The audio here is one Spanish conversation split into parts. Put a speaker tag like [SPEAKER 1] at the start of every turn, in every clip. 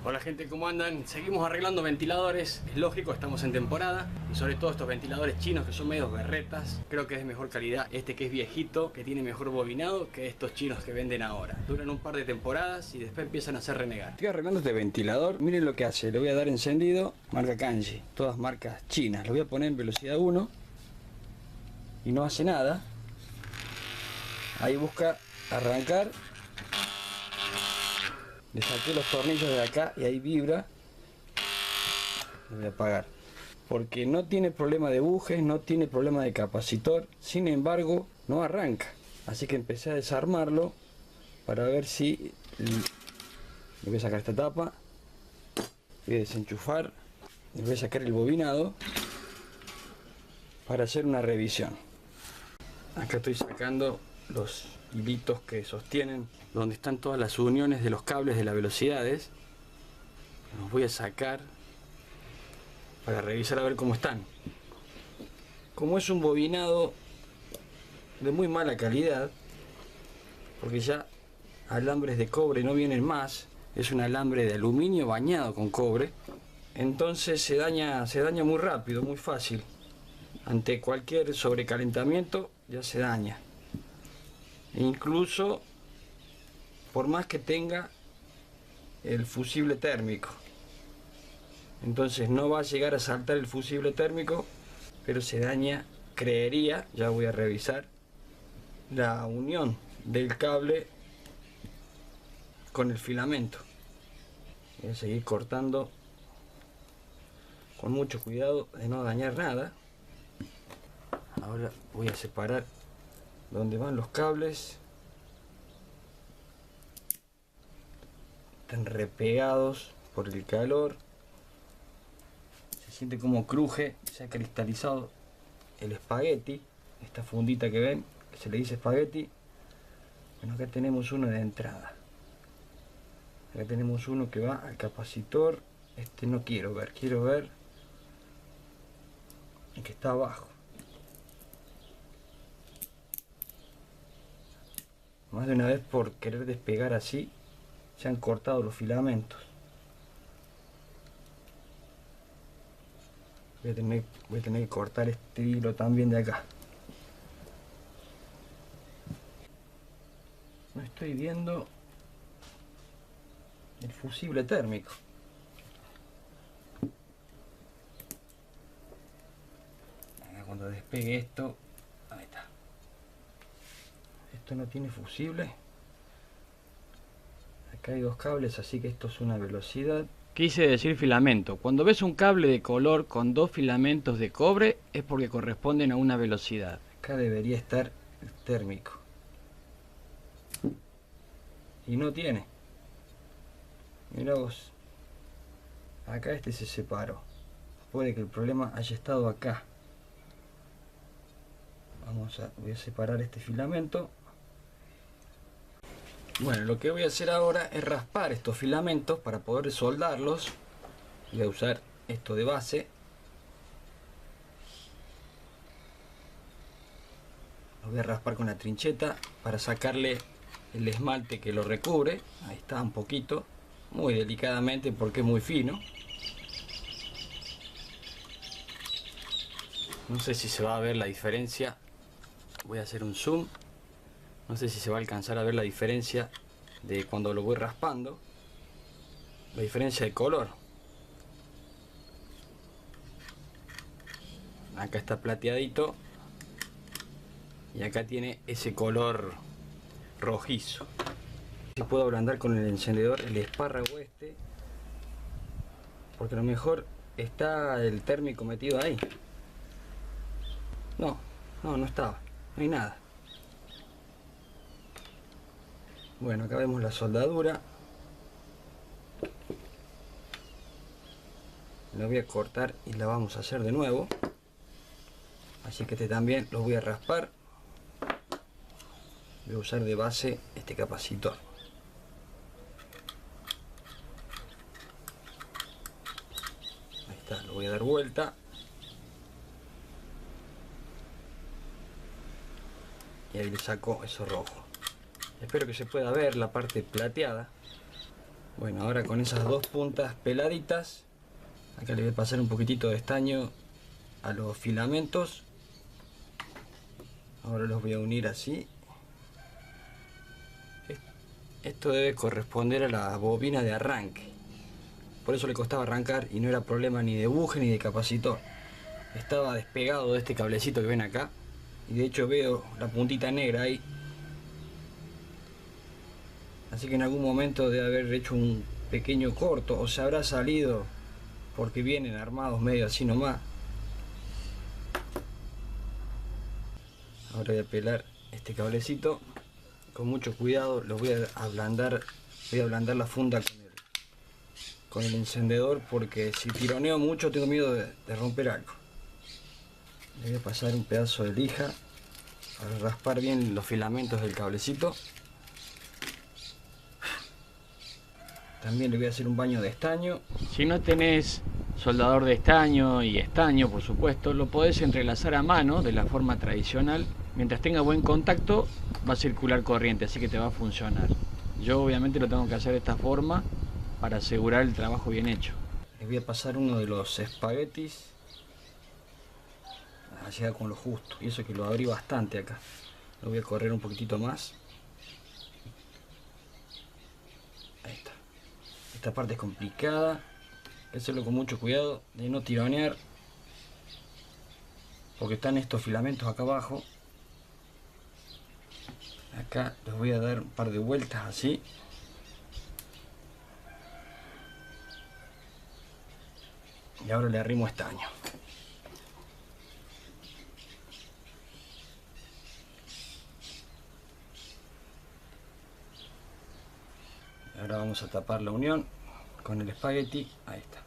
[SPEAKER 1] Hola gente, ¿cómo andan? Seguimos arreglando ventiladores, es lógico, estamos en temporada y sobre todo estos ventiladores chinos que son medios berretas, creo que es de mejor calidad este que es viejito, que tiene mejor bobinado que estos chinos que venden ahora. Duran un par de temporadas y después empiezan a hacer renegar. Estoy arreglando este ventilador, miren lo que hace, le voy a dar encendido, marca Kanji, todas marcas chinas, lo voy a poner en velocidad 1 y no hace nada. Ahí busca arrancar. Le saqué los tornillos de acá y ahí vibra. Lo voy a apagar. Porque no tiene problema de bujes, no tiene problema de capacitor. Sin embargo, no arranca. Así que empecé a desarmarlo para ver si... Le voy a sacar esta tapa. Voy a desenchufar. Le voy a sacar el bobinado para hacer una revisión. Acá estoy sacando los hilitos que sostienen donde están todas las uniones de los cables de las velocidades. Los voy a sacar para revisar a ver cómo están. Como es un bobinado de muy mala calidad, porque ya alambres de cobre no vienen más, es un alambre de aluminio bañado con cobre, entonces se daña muy rápido, muy fácil. Ante cualquier sobrecalentamiento ya se daña. E incluso por más que tenga el fusible térmico, entonces no va a llegar a saltar el fusible térmico, pero se daña, creería, ya voy a revisar, la unión del cable con el filamento. Voy a seguir cortando con mucho cuidado de no dañar nada. Ahora voy a separar donde van los cables. Están repegados por el calor. Se siente como cruje, se ha cristalizado el espagueti, esta fundita que ven, que se le dice espagueti. Bueno, acá tenemos uno de entrada. Acá tenemos uno que va al capacitor. Este no quiero ver, quiero ver el que está abajo. Más de una vez por querer despegar así, se han cortado los filamentos. Voy a tener que cortar este hilo también de acá. No estoy viendo el fusible térmico. Acá cuando despegue esto, ahí está. Esto no tiene fusible. Acá hay dos cables, así que esto es una velocidad. Quise decir filamento. Cuando ves un cable de color con dos filamentos de cobre es porque corresponden a una velocidad. Acá debería estar el térmico. Y no tiene. Mirá vos. Acá este se separó. Puede que el problema haya estado acá. Voy a separar este filamento. Bueno, lo que voy a hacer ahora es raspar estos filamentos para poder soldarlos. Voy a usar esto de base. Lo voy a raspar con la trincheta para sacarle el esmalte que lo recubre. Ahí está, un poquito, muy delicadamente porque es muy fino. No sé si se va a ver la diferencia. Voy a hacer un zoom. No sé si se va a alcanzar a ver la diferencia de cuando lo voy raspando. La diferencia de color. Acá está plateadito. Y acá tiene ese color rojizo. Si puedo ablandar con el encendedor el espárrago este. Porque a lo mejor está el térmico metido ahí. No estaba. No hay nada. Bueno, acá vemos la soldadura. La voy a cortar y la vamos a hacer de nuevo. Así que este también lo voy a raspar. Voy a usar de base este capacitor. Ahí está, lo voy a dar vuelta. Y ahí le saco eso rojo. Espero que se pueda ver la parte plateada. Bueno, ahora con esas dos puntas peladitas, acá le voy a pasar un poquitito de estaño a los filamentos. Ahora los voy a unir así. Esto debe corresponder a la bobina de arranque. Por eso le costaba arrancar y no era problema ni de buje ni de capacitor. Estaba despegado de este cablecito que ven acá. Y de hecho veo la puntita negra ahí. Así que en algún momento debe haber hecho un pequeño corto o se habrá salido porque vienen armados medio así nomás. Ahora voy a pelar este cablecito con mucho cuidado. Lo voy a ablandar la funda con el encendedor porque si tironeo mucho tengo miedo de romper algo. Le voy a pasar un pedazo de lija para raspar bien los filamentos del cablecito. También le voy a hacer un baño de estaño. Si no tenés soldador de estaño y estaño, por supuesto, lo podés entrelazar a mano de la forma tradicional. Mientras tenga buen contacto va a circular corriente, así que te va a funcionar. Yo obviamente lo tengo que hacer de esta forma para asegurar el trabajo bien hecho. Le voy a pasar uno de los espaguetis allá con lo justo, y eso que lo abrí bastante acá. Lo voy a correr un poquitito más. Ahí está. Esta parte es complicada, hay que hacerlo con mucho cuidado de no tironear porque están estos filamentos acá abajo. Acá les voy a dar un par de vueltas así. Y ahora le arrimo estaño. Ahora vamos a tapar la unión con el espagueti. Ahí está.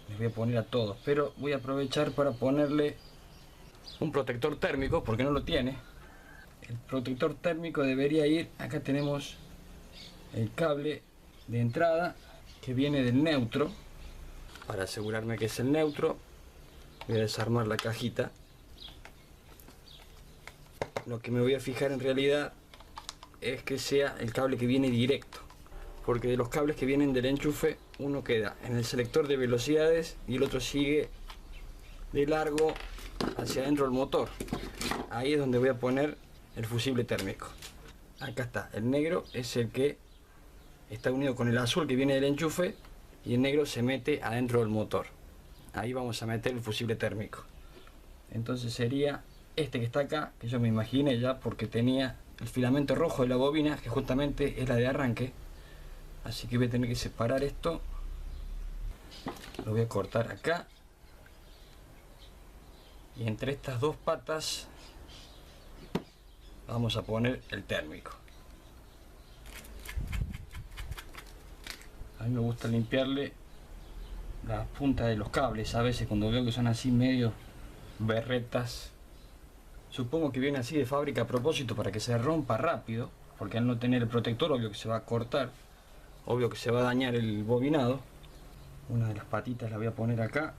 [SPEAKER 1] Les voy a poner a todos, pero voy a aprovechar para ponerle un protector térmico porque no lo tiene. El protector térmico debería ir, acá tenemos el cable de entrada que viene del neutro. Para asegurarme que es el neutro, voy a desarmar la cajita. Lo que me voy a fijar en realidad es que sea el cable que viene directo, porque de los cables que vienen del enchufe uno queda en el selector de velocidades y el otro sigue de largo hacia adentro del motor. Ahí es donde voy a poner el fusible térmico. Acá está, el negro es el que está unido con el azul que viene del enchufe y el negro se mete adentro del motor. Ahí vamos a meter el fusible térmico. Entonces sería este que está acá, que yo me imaginé ya porque tenía el filamento rojo de la bobina, que justamente es la de arranque. Así que voy a tener que separar esto. Lo voy a cortar acá. Y entre estas dos patas vamos a poner el térmico. A mí me gusta limpiarle las puntas de los cables a veces cuando veo que son así medio berretas. Supongo que viene así de fábrica a propósito para que se rompa rápido, porque al no tener el protector obvio que se va a cortar, obvio que se va a dañar el bobinado. Una de las patitas la voy a poner acá.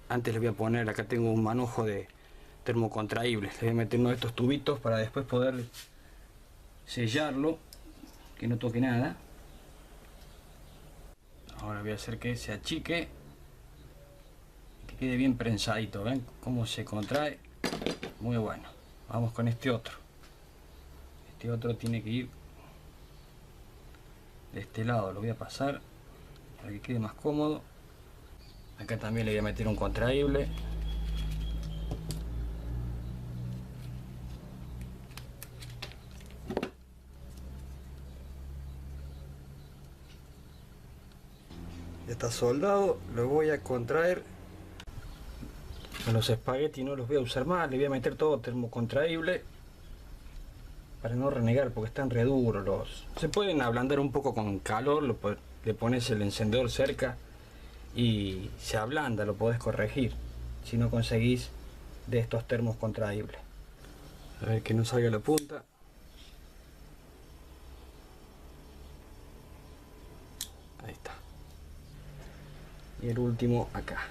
[SPEAKER 1] Antes le voy a poner, acá tengo un manojo de termocontraíbles, le voy a meter uno de estos tubitos para después poder sellarlo, que no toque nada. Ahora voy a hacer que se achique, que quede bien prensadito. ¿Ven cómo se contrae? Muy bueno. Vamos con este otro. Este otro tiene que ir de este lado. Lo voy a pasar para que quede más cómodo. Acá también le voy a meter un contraíble. Ya está soldado. Lo voy a contraer. Con los espaguetis no los voy a usar más. Le voy a meter todo termocontraíble para no renegar porque están re duros los. Se pueden ablandar un poco con calor. Le pones el encendedor cerca y se ablanda, lo podés corregir si no conseguís de estos termos contraíbles. A ver que no salga la punta. Ahí está. Y el último acá.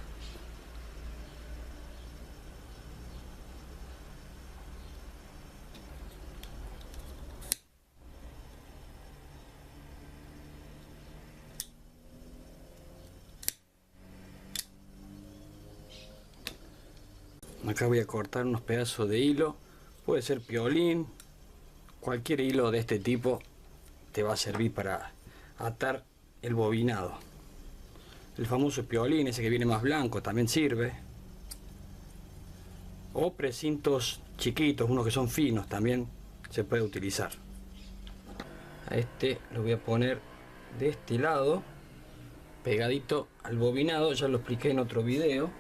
[SPEAKER 1] Acá voy a cortar unos pedazos de hilo. Puede ser piolín. Cualquier hilo de este tipo te va a servir para atar el bobinado. El famoso piolín, ese que viene más blanco, también sirve. O precintos chiquitos, unos que son finos, también se puede utilizar. A este lo voy a poner de este lado, pegadito al bobinado. Ya lo expliqué en otro video.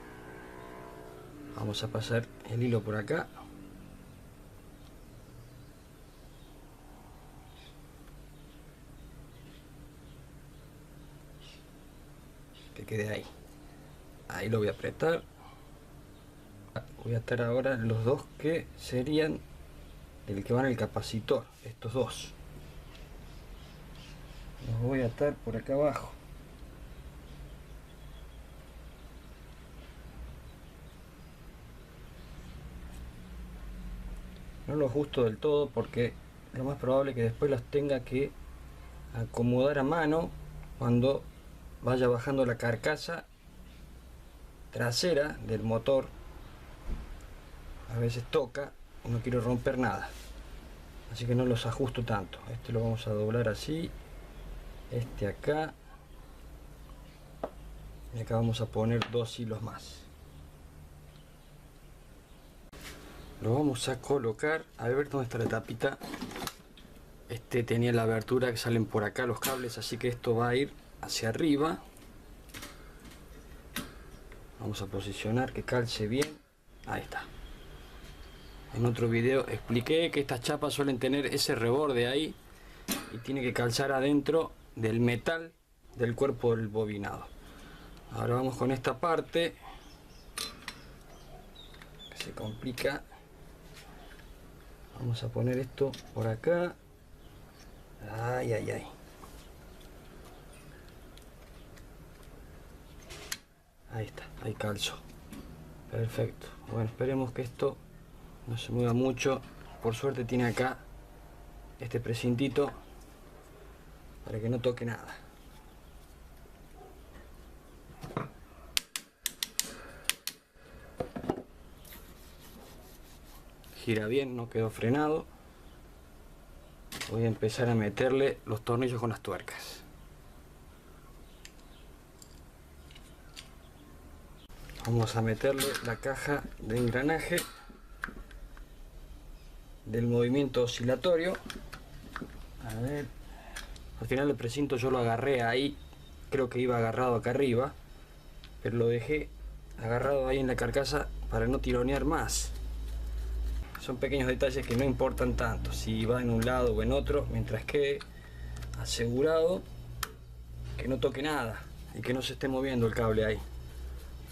[SPEAKER 1] Vamos a pasar el hilo por acá. Que quede ahí. Ahí lo voy a apretar. Voy a atar ahora los dos que serían el que van al capacitor. Estos dos. Los voy a atar por acá abajo. No los ajusto del todo porque lo más probable es que después los tenga que acomodar a mano cuando vaya bajando la carcasa trasera del motor. A veces toca y no quiero romper nada, así que no los ajusto tanto. Este lo vamos a doblar así, este acá, y acá vamos a poner dos hilos más. Lo vamos a colocar, a ver dónde está la tapita. Este tenía la abertura que salen por acá los cables, así que esto va a ir hacia arriba. Vamos a posicionar que calce bien. Ahí está. En otro video expliqué que estas chapas suelen tener ese reborde ahí y tiene que calzar adentro del metal del cuerpo del bobinado. Ahora vamos con esta parte que se complica. Vamos a poner esto por acá. Ay, ay, ay. Ahí está, ahí calzo. Perfecto. Bueno, esperemos que esto no se mueva mucho. Por suerte tiene acá este precintito para que no toque nada. Gira bien, no quedó frenado. Voy a empezar a meterle los tornillos con las tuercas. Vamos a meterle la caja de engranaje del movimiento oscilatorio. A ver, al final el precinto yo lo agarré ahí, creo que iba agarrado acá arriba, pero lo dejé agarrado ahí en la carcasa para no tironear más. Son pequeños detalles que no importan tanto si va en un lado o en otro, mientras que asegurado que no toque nada y que no se esté moviendo el cable ahí,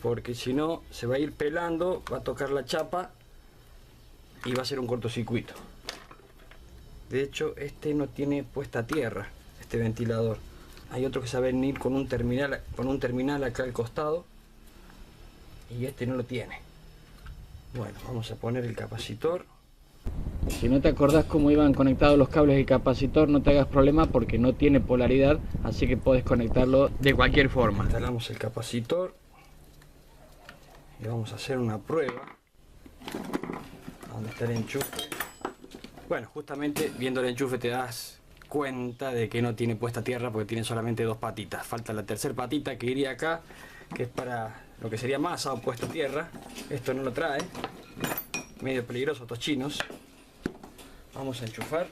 [SPEAKER 1] porque si no se va a ir pelando, va a tocar la chapa y va a ser un cortocircuito. De hecho, este no tiene puesta a tierra, este ventilador. Hay otros que saben ir con un terminal acá al costado y este no lo tiene. Bueno, vamos a poner el capacitor. Si no te acordás cómo iban conectados los cables del capacitor, no te hagas problema porque no tiene polaridad, así que podés conectarlo de cualquier forma. Instalamos el capacitor y vamos a hacer una prueba. ¿Dónde está el enchufe? Bueno, justamente viendo el enchufe te das cuenta de que no tiene puesta a tierra porque tiene solamente dos patitas. Falta la tercera patita que iría acá, que es para lo que sería masa o puesta a tierra. Esto no lo trae. Medio peligroso estos chinos. Vamos a enchufar.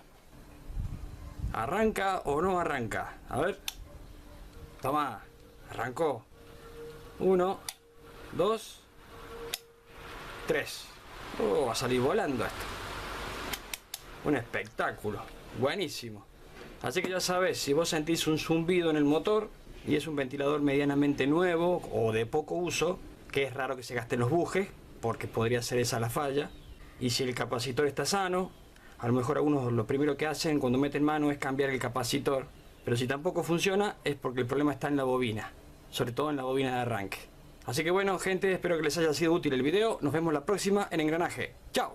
[SPEAKER 1] ¿Arranca o no arranca? A ver. Toma. Arrancó. 1, 2, 3. Va a salir volando esto. Un espectáculo. Buenísimo. Así que ya sabes, si vos sentís un zumbido en el motor y es un ventilador medianamente nuevo o de poco uso, que es raro que se gasten los bujes, porque podría ser esa la falla, y si el capacitor está sano, a lo mejor algunos lo primero que hacen cuando meten mano es cambiar el capacitor, pero si tampoco funciona es porque el problema está en la bobina, sobre todo en la bobina de arranque. Así que bueno, gente, espero que les haya sido útil el video. Nos vemos la próxima en Engranaje. ¡Chao!